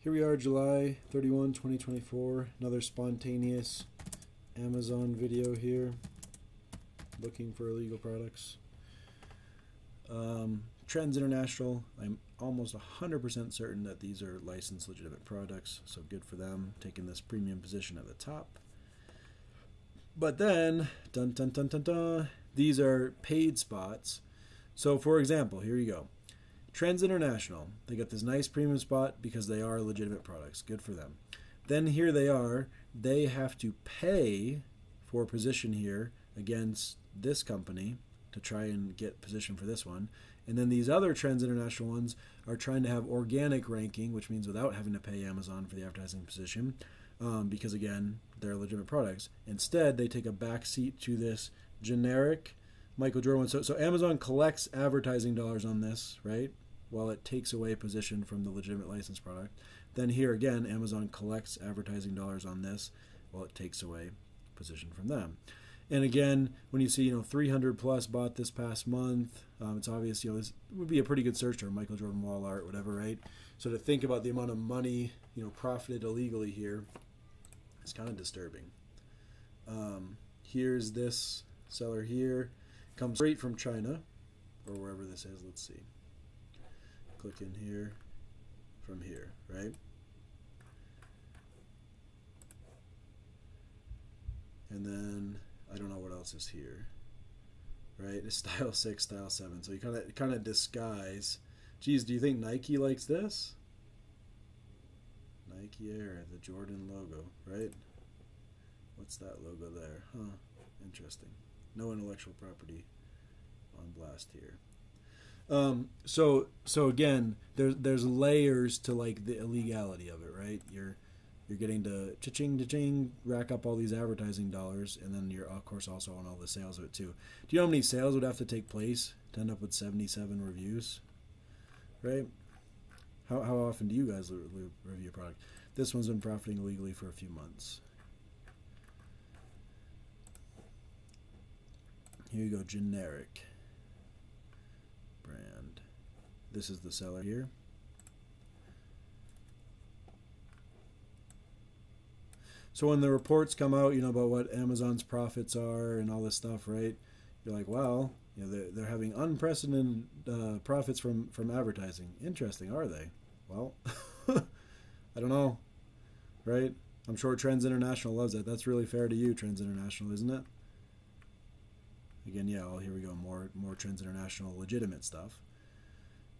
Here we are, July 31, 2024. Another spontaneous Amazon video here. Looking for illegal products. Trends International. I'm almost 100% certain that these are licensed legitimate products, so good for them, taking this premium position at the top. But then, dun dun dun dun dun, these are paid spots. So for example, here you go. Trends International, they got this nice premium spot because they are legitimate products. Good for them. Then here they are. They have to pay for position here against this company to try and get position for this one. And then these other Trends International ones are trying to have organic ranking, which means without having to pay Amazon for the advertising position, because again, they're legitimate products. Instead, they take a back seat to this generic Michael Jordan one. So Amazon collects advertising dollars on this, right? While it takes away position from the legitimate licensed product. Then here again, Amazon collects advertising dollars on this while it takes away position from them. And again, when you see 300 plus bought this past month, it's obvious this would be a pretty good search term, Michael Jordan wall art, whatever, right? So to think about the amount of money profited illegally here, it's kind of disturbing. Here's this seller here, comes straight from China or wherever this is. Let's see. Click in here from here, right? And then I don't know what else is here, right? It's style 6, style 7. So you kind of disguise. Geez, do you think Nike likes this? Nike Air, the Jordan logo, right? What's that logo there? Huh, interesting. No intellectual property on blast here. So again, there's layers to like the illegality of it, right? You're getting to cha-ching, rack up all these advertising dollars, and then you're of course also on all the sales of it too. Do you know how many sales would have to take place to end up with 77 reviews, right? How often do you guys review a product? This one's been profiting illegally for a few months. Here you go, generic brand. This is the seller here. So when the reports come out, about what Amazon's profits are and all this stuff, right? You're like, wow, they're having unprecedented profits from advertising. Interesting, are they? Well, I don't know, right? I'm sure Trends International loves that. That's really fair to you, Trends International, isn't it? Again, yeah, well, here we go, more Trends International legitimate stuff.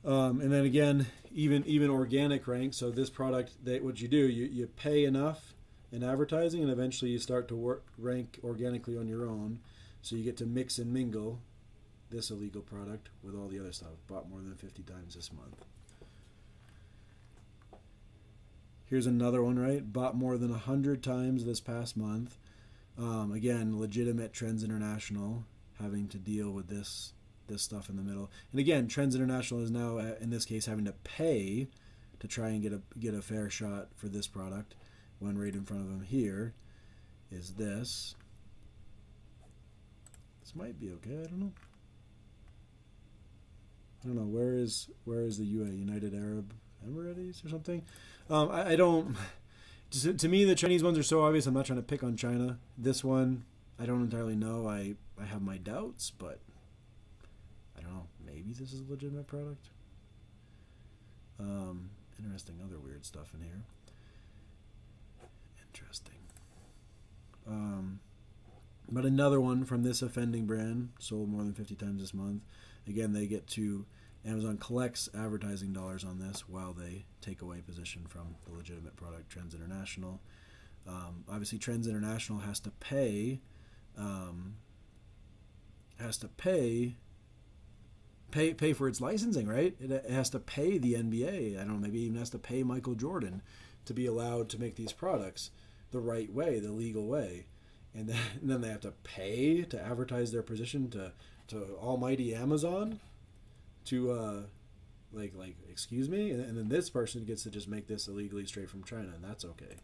And then again, even organic rank. So this product, what you do, you pay enough in advertising, and eventually you start to rank organically on your own. So you get to mix and mingle this illegal product with all the other stuff. Bought more than 50 times this month. Here's another one, right? Bought more than 100 times this past month. Again, legitimate Trends International having to deal with this stuff in the middle. And again, Trends International is now, in this case, having to pay to try and get a fair shot for this product. When right in front of them here is this. This might be okay. I don't know. Where is the UAE, United Arab Emirates or something? I don't. To me, the Chinese ones are so obvious. I'm not trying to pick on China. This one, I don't entirely know. I have my doubts, but I don't know. Maybe this is a legitimate product. Interesting other weird stuff in here. Interesting. But another one from this offending brand, sold more than 50 times this month. Again, Amazon collects advertising dollars on this while they take away position from the legitimate product, Trends International. Obviously, Trends International has to pay for its licensing, right? It has to pay the NBA. I don't know, maybe even has to pay Michael Jordan to be allowed to make these products the right way, the legal way. And then they have to pay to advertise their position to almighty Amazon to excuse me, and then this person gets to just make this illegally straight from China, and that's okay.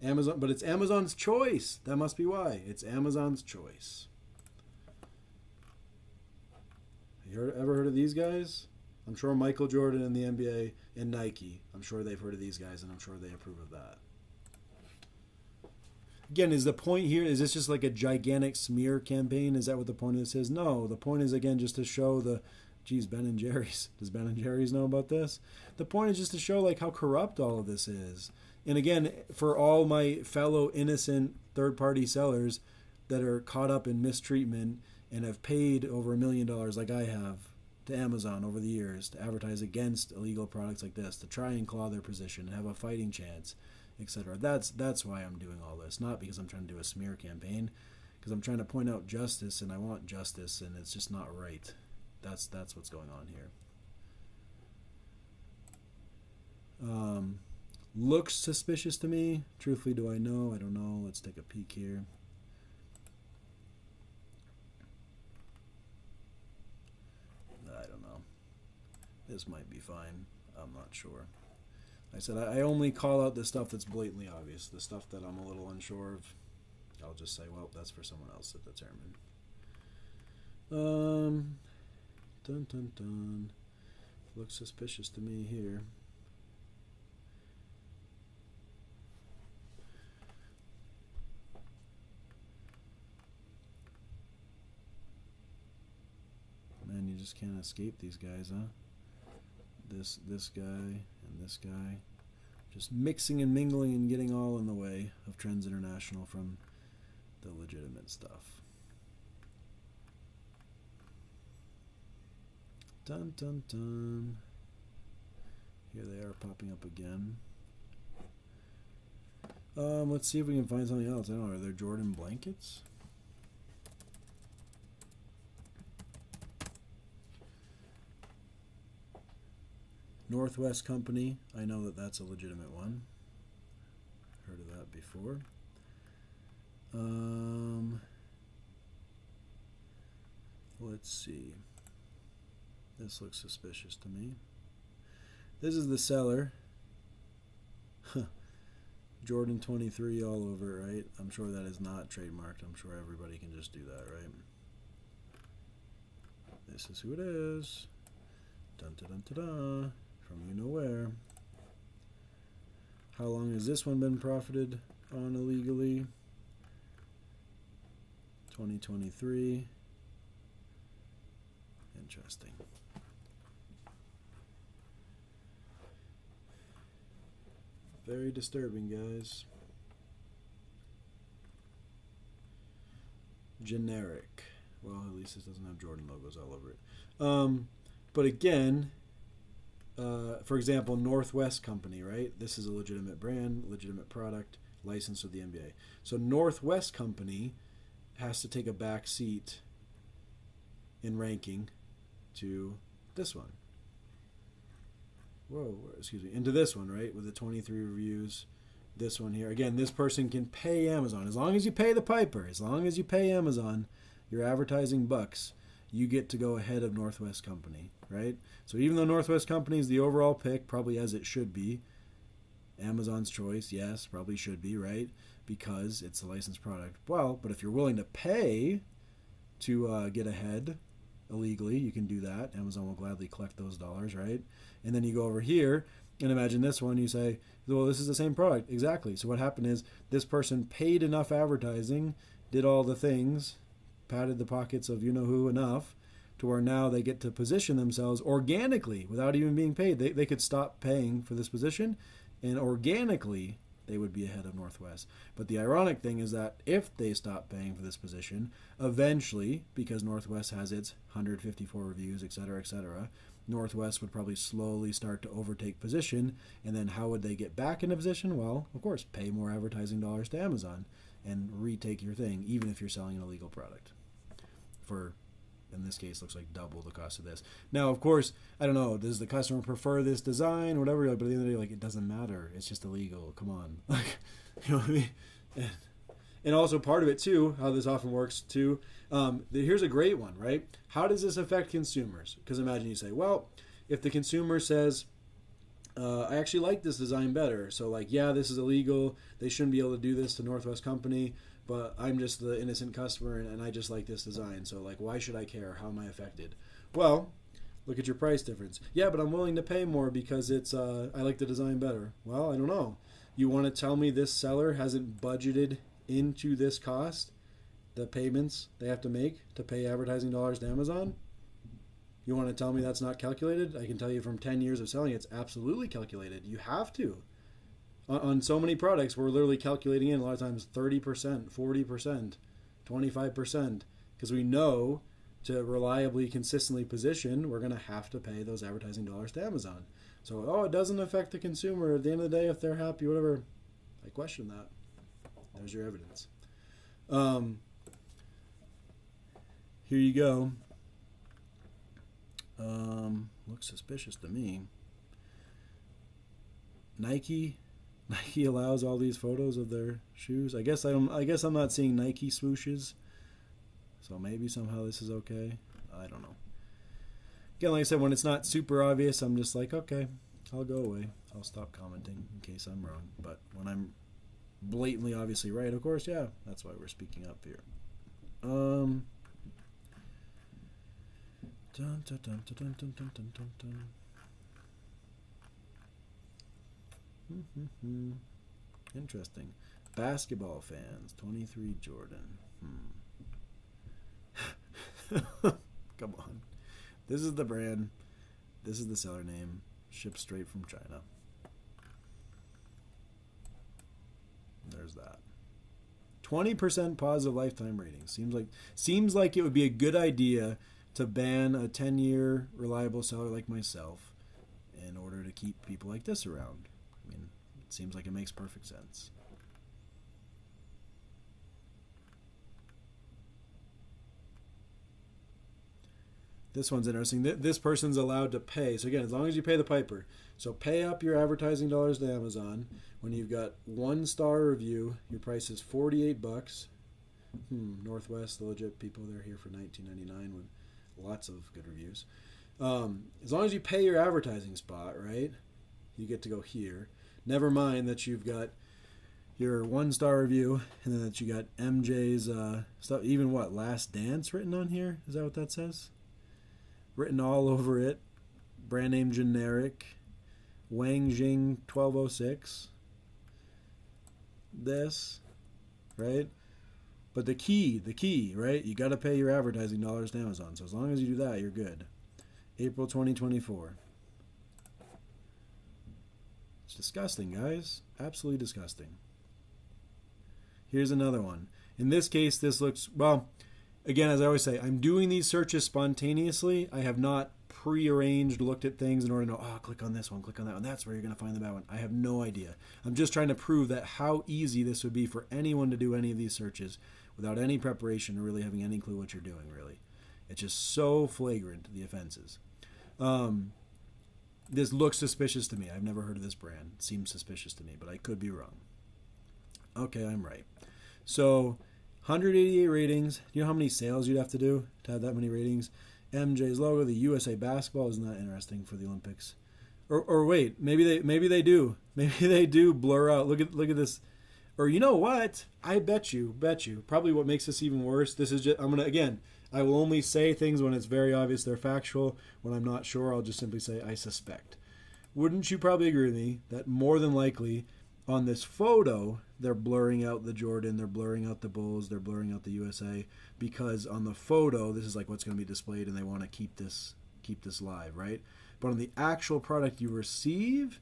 Amazon, but it's Amazon's choice. That must be why. It's Amazon's choice. Here Ever heard of these guys? I'm sure Michael Jordan in the NBA and Nike, I'm sure they've heard of these guys, and I'm sure they approve of that. Again, is the point here, is this just like a gigantic smear campaign? Is that what the point of this is? No, the point is, again, just to show Ben and Jerry's. Does Ben and Jerry's know about this? The point is just to show like how corrupt all of this is. And again, for all my fellow innocent third-party sellers that are caught up in mistreatment and have paid over $1 million like I have to Amazon over the years to advertise against illegal products like this, to try and claw their position and have a fighting chance, etc. That's why I'm doing all this, not because I'm trying to do a smear campaign, because I'm trying to point out justice, and I want justice, and it's just not right. That's what's going on here. Looks suspicious to me. Truthfully, do I know? I don't know. Let's take a peek here. I don't know. This might be fine. I'm not sure. I said I only call out the stuff that's blatantly obvious. The stuff that I'm a little unsure of, I'll just say, well, that's for someone else to determine. Dun dun dun. Looks suspicious to me here. Man, you just can't escape these guys, huh? This guy and this guy. Just mixing and mingling and getting all in the way of Trends International from the legitimate stuff. Dun dun dun. Here they are popping up again. Let's see if we can find something else. I don't know, are there Jordan blankets? Northwest Company, I know that that's a legitimate one. Heard of that before. Let's see. This looks suspicious to me. This is the seller. Jordan 23 all over it, right? I'm sure that is not trademarked. I'm sure everybody can just do that, right? This is who it is. Dun dun dun dun dun. From you know where. How long has this one been profited on illegally? 2023. Interesting. Very disturbing, guys. Generic. Well, at least this doesn't have Jordan logos all over it. But again, for example, Northwest Company, right? This is a legitimate brand, legitimate product, licensed with the NBA. So Northwest Company has to take a back seat in ranking to this one. Whoa, excuse me, into this one, right? With the 23 reviews. This one here. Again, this person can pay Amazon. As long as you pay the piper, as long as you pay Amazon your advertising bucks, you get to go ahead of Northwest Company, right? So even though Northwest Company is the overall pick, probably as it should be, Amazon's choice, yes, probably should be, right? Because it's a licensed product. Well, but if you're willing to pay to get ahead illegally, you can do that. Amazon will gladly collect those dollars, right? And then you go over here and imagine this one, you say, well, this is the same product. Exactly. So what happened is this person paid enough advertising, did all the things, patted the pockets of you-know-who enough to where now they get to position themselves organically without even being paid. They could stop paying for this position, and organically they would be ahead of Northwest. But the ironic thing is that if they stop paying for this position, eventually, because Northwest has its 154 reviews, etc., Northwest would probably slowly start to overtake position, and then how would they get back into position? Well, of course, pay more advertising dollars to Amazon and retake your thing, even if you're selling an illegal product for, in this case, looks like double the cost of this. Now, of course, I don't know, does the customer prefer this design or whatever? But at the end of the day, like, it doesn't matter. It's just illegal. Come on. Like, you know what I mean? And also part of it, too, how this often works, too, here's a great one, right? How does this affect consumers? Because imagine you say, well, if the consumer says, I actually like this design better. So, like, yeah, this is illegal. They shouldn't be able to do this to Northwest Company. but I'm just the innocent customer and I just like this design. So like, why should I care? How am I affected? Well, look at your price difference. Yeah, but I'm willing to pay more because it's I like the design better. Well, I don't know. You want to tell me this seller hasn't budgeted into this cost, the payments they have to make to pay advertising dollars to Amazon? You want to tell me that's not calculated? I can tell you from 10 years of selling, it's absolutely calculated. You have to. On so many products, we're literally calculating in a lot of times 30%, 40%, 25%, because we know to reliably, consistently position, we're going to have to pay those advertising dollars to Amazon. So, it doesn't affect the consumer. At the end of the day, if they're happy, whatever, I question that. There's your evidence. Here you go. Looks suspicious to me. Nike allows all these photos of their shoes. I guess I'm not seeing Nike swooshes. So maybe somehow this is okay. I don't know. Again, like I said, when it's not super obvious, I'm just like, okay, I'll go away. I'll stop commenting in case I'm wrong. But when I'm blatantly obviously right, of course, yeah, that's why we're speaking up here. Dun, dun, dun, dun, dun, dun, dun, dun, dun, dun. Interesting. Basketball fans, 23 Jordan. Come on. This is the brand. This is the seller name. Shipped straight from China. There's that. 20% positive lifetime rating. Seems like it would be a good idea to ban a 10-year reliable seller like myself in order to keep people like this around. I mean, it seems like it makes perfect sense. This one's interesting. This person's allowed to pay. So again, as long as you pay the piper. So pay up your advertising dollars to Amazon. When you've got 1-star review, your price is $48. Northwest, the legit people, they're here for $19.99 with lots of good reviews. As long as you pay your advertising spot, right, you get to go here. Never mind that you've got your 1-star review and then that you got MJ's stuff. Even Last Dance written on here? Is that what that says? Written all over it. Brand name generic. Wang Jing 1206. This, right? But the key, right? You got to pay your advertising dollars to Amazon. So as long as you do that, you're good. April 2024. It's disgusting, guys. Absolutely disgusting. Here's another one. In this case, this looks, well, again, as I always say, I'm doing these searches spontaneously. I have not prearranged, looked at things in order to know, click on this one, click on that one. That's where you're going to find the bad one. I have no idea. I'm just trying to prove that how easy this would be for anyone to do any of these searches without any preparation or really having any clue what you're doing, really. It's just so flagrant, the offenses. This looks suspicious to me. I've never heard of this brand. It seems suspicious to me, but I could be wrong. Okay, I'm right. So 188 ratings. Do you know how many sales you'd have to do to have that many ratings? MJ's logo, the USA basketball, isn't that interesting for the Olympics? Or wait, maybe they do. Maybe they do blur out. Look at this. Or you know what? I bet you. Probably what makes this even worse. This is just, I will only say things when it's very obvious they're factual. When I'm not sure, I'll just simply say I suspect. Wouldn't you probably agree with me that more than likely on this photo, they're blurring out the Jordan, they're blurring out the Bulls, they're blurring out the USA, because on the photo, this is like what's going to be displayed and they want to keep this live, right? But on the actual product you receive,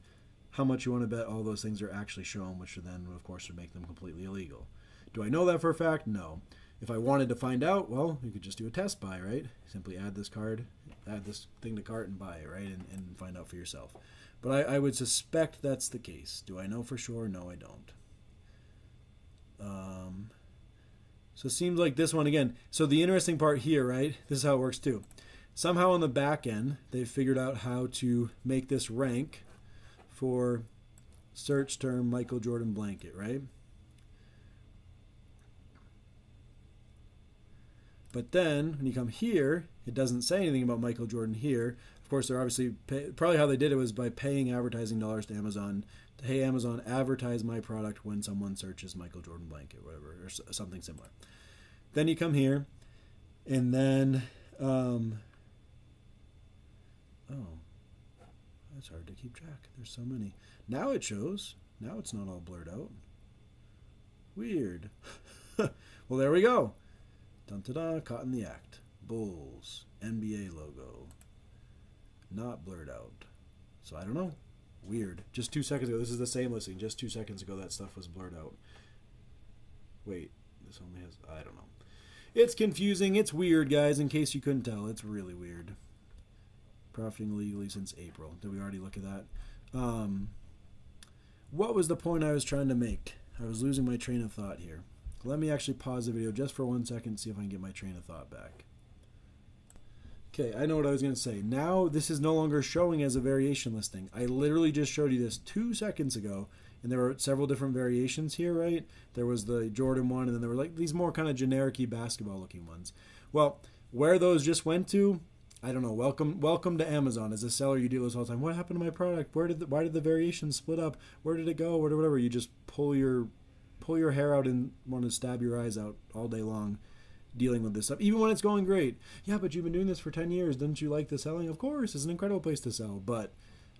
how much you want to bet all those things are actually shown, which then, of course, would make them completely illegal. Do I know that for a fact? No. If I wanted to find out, well, you could just do a test buy, right? Simply add this thing to cart and buy it, right? And find out for yourself. But I would suspect that's the case. Do I know for sure? No, I don't. So it seems like this one again. So the interesting part here, right? This is how it works too. Somehow on the back end, they've figured out how to make this rank for search term Michael Jordan blanket, right? But then when you come here, it doesn't say anything about Michael Jordan here. Of course, they're obviously probably how they did it was by paying advertising dollars to Amazon hey, Amazon, advertise my product when someone searches Michael Jordan blanket, whatever, or something similar. Then you come here, and then, oh, that's hard to keep track. There's so many. Now it shows. Now it's not all blurred out. Weird. Well, there we go. Dun-da-da, caught in the act. Bulls, NBA logo. Not blurred out. So I don't know. Weird. Just 2 seconds ago. This is the same listing. Just 2 seconds ago that stuff was blurred out. Wait. This only has... I don't know. It's confusing. It's weird, guys. In case you couldn't tell. It's really weird. Profiting illegally since April. Did we already look at that? What was the point I was trying to make? I was losing my train of thought here. Let me actually pause the video just for 1 second and see if I can get my train of thought back. Okay, I know what I was going to say. Now this is no longer showing as a variation listing. I literally just showed you this 2 seconds ago, and there were several different variations here, right? There was the Jordan one, and then there were like these more kind of generic-y basketball-looking ones. Well, where those just went to, I don't know. Welcome to Amazon. As a seller, you deal with this all the time. What happened to my product? Why did the variations split up? Where did it go? Whatever. You just pull your hair out and want to stab your eyes out all day long dealing with this stuff, even when it's going great. Yeah, but you've been doing this for 10 years. Didn't you like the selling? Of course, it's an incredible place to sell, but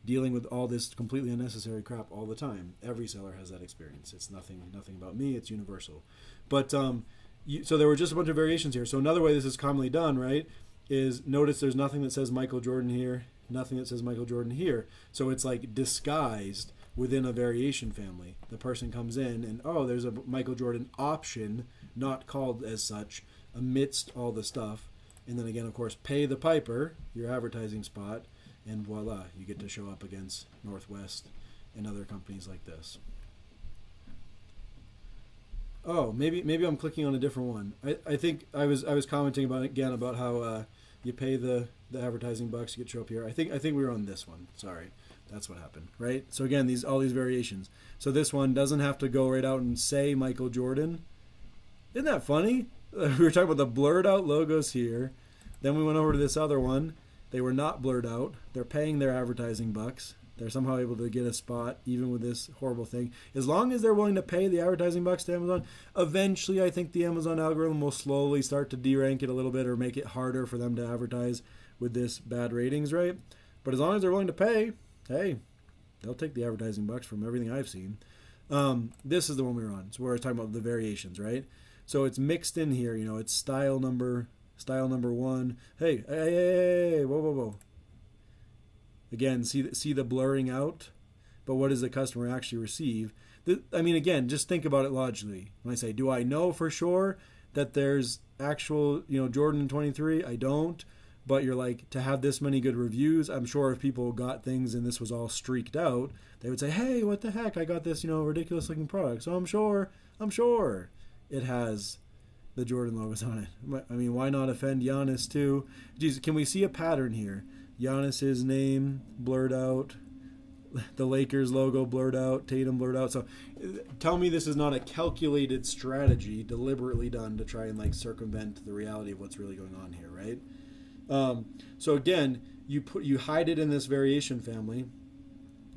dealing with all this completely unnecessary crap all the time, every seller has that experience. It's nothing about me. It's universal. But so there were just a bunch of variations here. So another way this is commonly done, right, is notice there's nothing that says Michael Jordan here, nothing that says Michael Jordan here. So it's like disguised within a variation family. The person comes in and, oh, there's a Michael Jordan option, not called as such, amidst all the stuff. And then again, of course, pay the piper, your advertising spot, and voila, you get to show up against Northwest and other companies like this. Oh, maybe I'm clicking on a different one. I think I was commenting about how you pay the advertising bucks to get show up here. I think we were on this one. Sorry. That's what happened, right? So again, all these variations. So this one doesn't have to go right out and say Michael Jordan. Isn't that funny? We were talking about the blurred out logos here. Then we went over to this other one. They were not blurred out. They're paying their advertising bucks. They're somehow able to get a spot even with this horrible thing. As long as they're willing to pay the advertising bucks to Amazon, eventually I think the Amazon algorithm will slowly start to derank it a little bit or make it harder for them to advertise with this bad ratings, right? But as long as they're willing to pay, hey, they'll take the advertising bucks from everything I've seen. This is the one we were on. So we're talking about the variations, right? So it's mixed in here. It's style number 1. Hey, whoa. Again, see the blurring out. But what does the customer actually receive? Again, just think about it logically. When I say, do I know for sure that there's actual, Jordan 23? I don't. But you're like, to have this many good reviews, I'm sure if people got things and this was all streaked out, they would say, hey, what the heck? I got this, ridiculous looking product. So I'm sure it has the Jordan logos on it. Why not offend Giannis too? Jeez, can we see a pattern here? Giannis's name blurred out, the Lakers logo blurred out, Tatum blurred out. So tell me this is not a calculated strategy deliberately done to try and circumvent the reality of what's really going on here, right? So again, you hide it in this variation family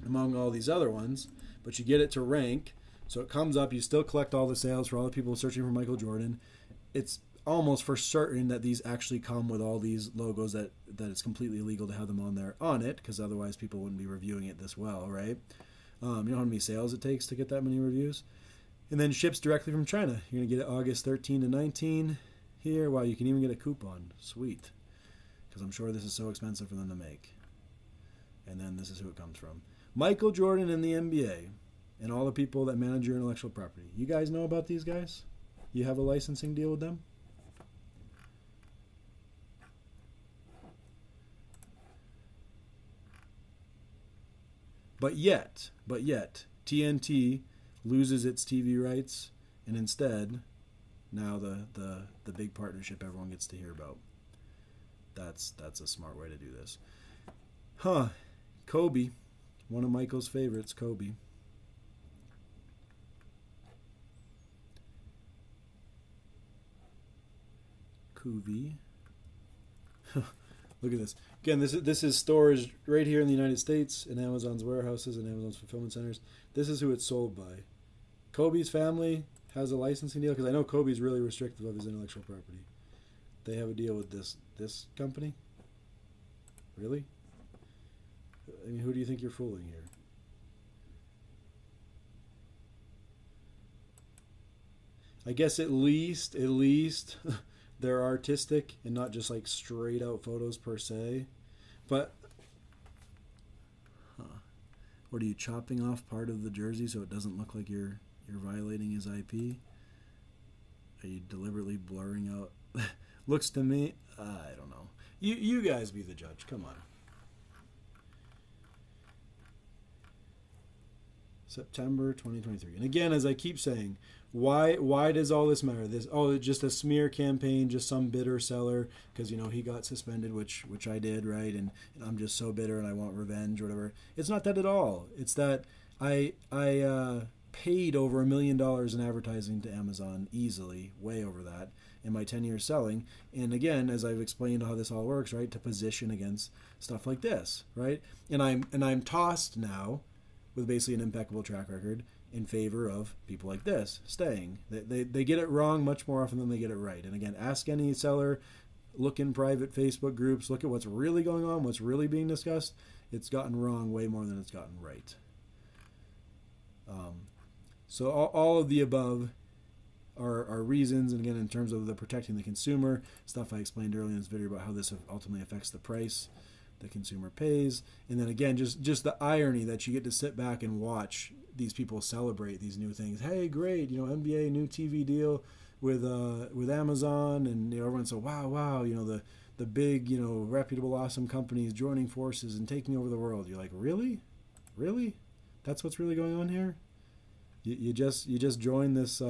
among all these other ones, but you get it to rank. So it comes up, you still collect all the sales for all the people searching for Michael Jordan. It's almost for certain that these actually come with all these logos that it's completely illegal to have them on it, because otherwise people wouldn't be reviewing it this well, right? You know how many sales it takes to get that many reviews? And then ships directly from China. You're going to get it August 13 to 19 here. Wow, you can even get a coupon. Sweet. Because I'm sure this is so expensive for them to make. And then this is who it comes from. Michael Jordan and the NBA and all the people that manage your intellectual property. You guys know about these guys? You have a licensing deal with them? But yet, TNT loses its TV rights, and instead, now the big partnership everyone gets to hear about. That's a smart way to do this. Kobe, one of Michael's favorites, Kobe. Look at this. Again, this is stores right here in the United States, in Amazon's warehouses and Amazon's fulfillment centers. This is who it's sold by. Kobe's family has a licensing deal, because I know Kobe's really restrictive of his intellectual property. They have a deal with this company? Really? I mean, who do you think you're fooling here? I guess at least they're artistic and not just like straight out photos per se. But what are you, chopping off part of the jersey so it doesn't look like you're violating his IP? Are you deliberately blurring out? Looks to me, I don't know. You guys be the judge. Come on. September 2023. And again, as I keep saying, why does all this matter? It's just a smear campaign, just some bitter seller because he got suspended, which I did, right? And I'm just so bitter and I want revenge or whatever. It's not that at all. It's that I paid over $1 million in advertising to Amazon easily, way over that, in my 10 years selling. And again, as I've explained how this all works, right, to position against stuff like this, right? And I'm tossed now with basically an impeccable track record in favor of people like this staying. They get it wrong much more often than they get it right. And again, ask any seller, look in private Facebook groups, look at what's really going on, what's really being discussed. It's gotten wrong way more than it's gotten right. So all of the above are reasons, and again, in terms of the protecting the consumer, stuff I explained earlier in this video about how this ultimately affects the price the consumer pays. And then again, just the irony that you get to sit back and watch these people celebrate these new things. Hey, great, NBA new TV deal with Amazon, and everyone's so wow, the big, reputable, awesome companies joining forces and taking over the world. You're like, really? That's what's really going on here? You just joined this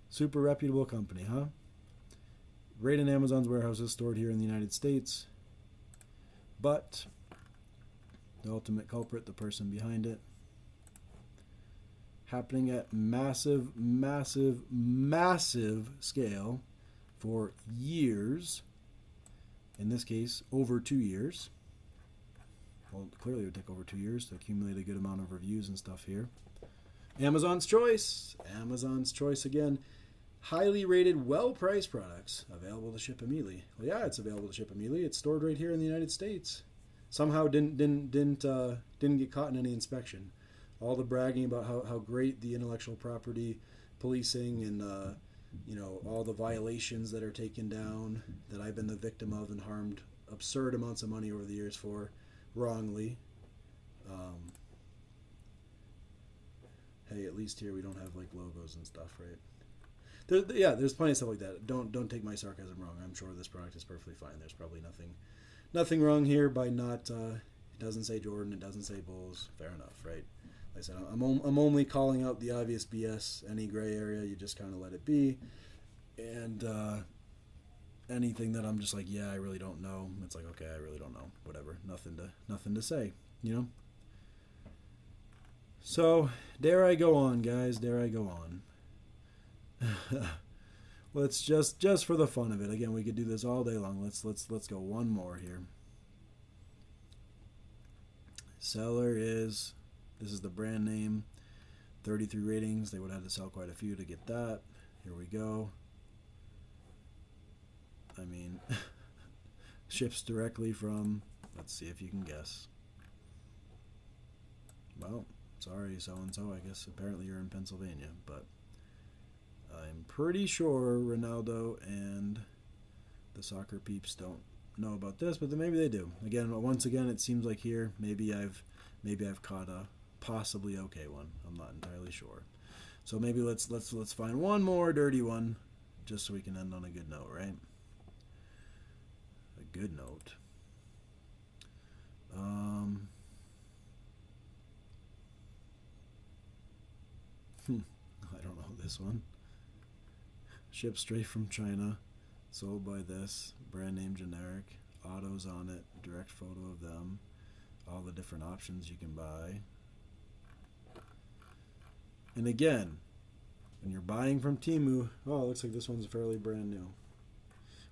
super reputable company, huh? Right in Amazon's warehouses, stored here in the United States. But the ultimate culprit, the person behind it, happening at massive scale for years. In this case, over 2 years. Well, clearly it would take over 2 years to accumulate a good amount of reviews and stuff here. Amazon's Choice again. Highly rated, well-priced products available to ship immediately. Well, yeah, it's available to ship immediately. It's stored right here in the United States. Somehow didn't get caught in any inspection. All the bragging about how great the intellectual property policing and all the violations that are taken down that I've been the victim of and harmed absurd amounts of money over the years for wrongly. Hey, at least here we don't have like logos and stuff, right? There's plenty of stuff like that. Don't take my sarcasm wrong. I'm sure this product is perfectly fine. There's probably nothing wrong here by not. It doesn't say Jordan. It doesn't say Bulls. Fair enough, right? Like I said, I'm only calling out the obvious BS. Any gray area, you just kind of let it be. And anything that I'm just like, yeah, I really don't know. It's like, okay, I really don't know. Whatever. Nothing to say. So dare I go on, guys? Dare I go on? Let's just for the fun of it. Again, we could do this all day long. Let's go one more here. Seller is, this is the brand name, 33 ratings. They would have to sell quite a few to get that. Here we go. I mean, ships directly from, let's see if you can guess. Well, sorry, so-and-so. I guess apparently you're in Pennsylvania, but I'm pretty sure Ronaldo and the soccer peeps don't know about this, but then maybe they do. Once again, it seems like here maybe I've caught a possibly okay one. I'm not entirely sure. So maybe let's find one more dirty one, just so we can end on a good note, right? A good note. I don't know this one. Shipped straight from China, sold by this, brand name generic, autos on it, direct photo of them, all the different options you can buy. And again, when you're buying from Temu, oh, it looks like this one's fairly brand new.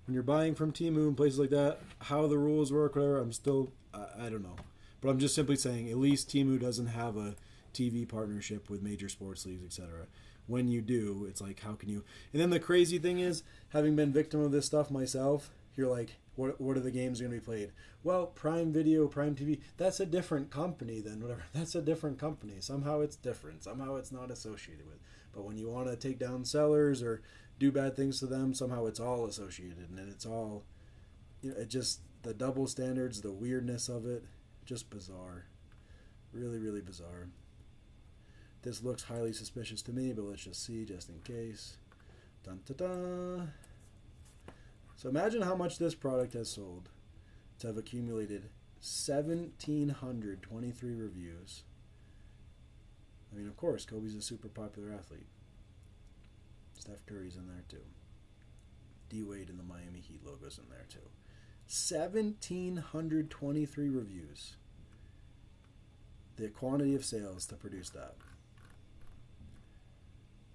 when you're buying from Temu and places like that, how the rules work, whatever, I'm still, I don't know. But I'm just simply saying, at least Temu doesn't have a TV partnership with major sports leagues, etc. When you do, it's like, how can you? And then the crazy thing is, having been victim of this stuff myself, you're like, what are the games going to be played? Well, Prime Video, Prime TV, that's a different company than whatever. That's a different company. Somehow it's different. Somehow it's not associated with. But when you want to take down sellers or do bad things to them, somehow it's all associated. And it's all, it just, the double standards, the weirdness of it, just bizarre. Really, really bizarre. This looks highly suspicious to me, but let's just see, just in case. Dun, dun, dun. So imagine how much this product has sold to have accumulated 1,723 reviews. I mean, of course, Kobe's a super popular athlete. Steph Curry's in there too. D Wade and the Miami Heat logo's in there too. 1,723 reviews. The quantity of sales to produce that.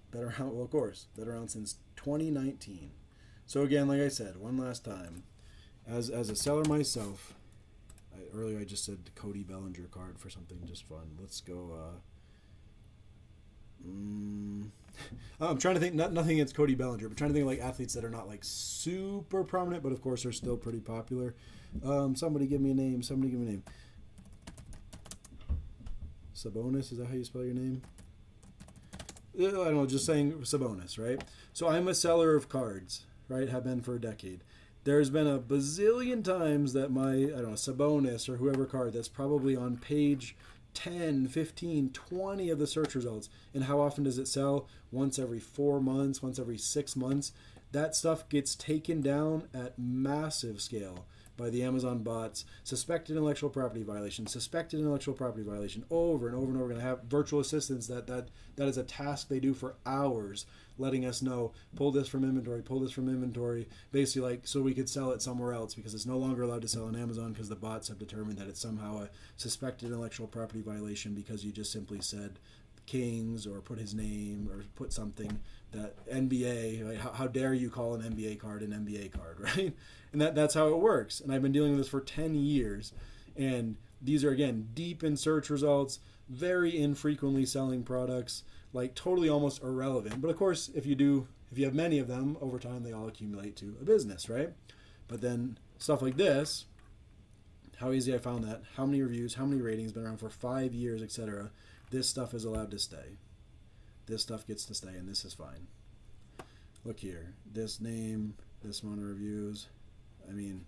Been around, well, of course, been around since 2019. So again, like I said, one last time, as a seller myself, earlier I just said Cody Bellinger card for something just fun. Let's go. I'm trying to think. Nothing against Cody Bellinger, but trying to think of like athletes that are not like super prominent, but of course are still pretty popular. Somebody give me a name. Somebody give me a name. Sabonis, is that how you spell your name? I don't know, just saying Sabonis, right? So I'm a seller of cards, right? Have been for a decade. There's been a bazillion times that my, I don't know, Sabonis or whoever card that's probably on page 10, 15, 20 of the search results. And how often does it sell? Once every 4 months, once every 6 months. That stuff gets taken down at massive scale by the Amazon bots. Suspected intellectual property violation, over and over and over. Going to have virtual assistants that is a task they do for hours, letting us know, pull this from inventory, basically like so we could sell it somewhere else because it's no longer allowed to sell on Amazon because the bots have determined that it's somehow a suspected intellectual property violation because you just simply said Kings or put his name or put something that NBA, right? How dare you call an NBA card an NBA card, right? And that's how it works. And I've been dealing with this for 10 years. And these are, again, deep in search results, very infrequently selling products, like totally almost irrelevant. But of course, if you have many of them, over time they all accumulate to a business, right? But then stuff like this, how easy I found that, how many reviews, how many ratings, been around for 5 years, etc. This stuff is allowed to stay. This stuff gets to stay, and this is fine. Look here. This name, this amount of reviews. I mean,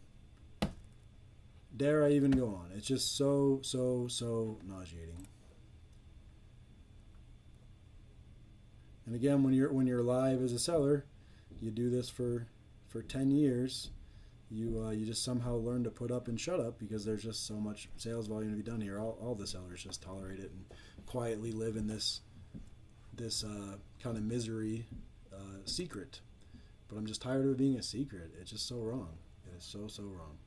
dare I even go on? It's just so nauseating. And again, when you're live as a seller, you do this for 10 years. You just somehow learn to put up and shut up because there's just so much sales volume to be done here. All the sellers just tolerate it and quietly live in this kind of misery secret. But I'm just tired of it being a secret. It's just so wrong. It is so wrong.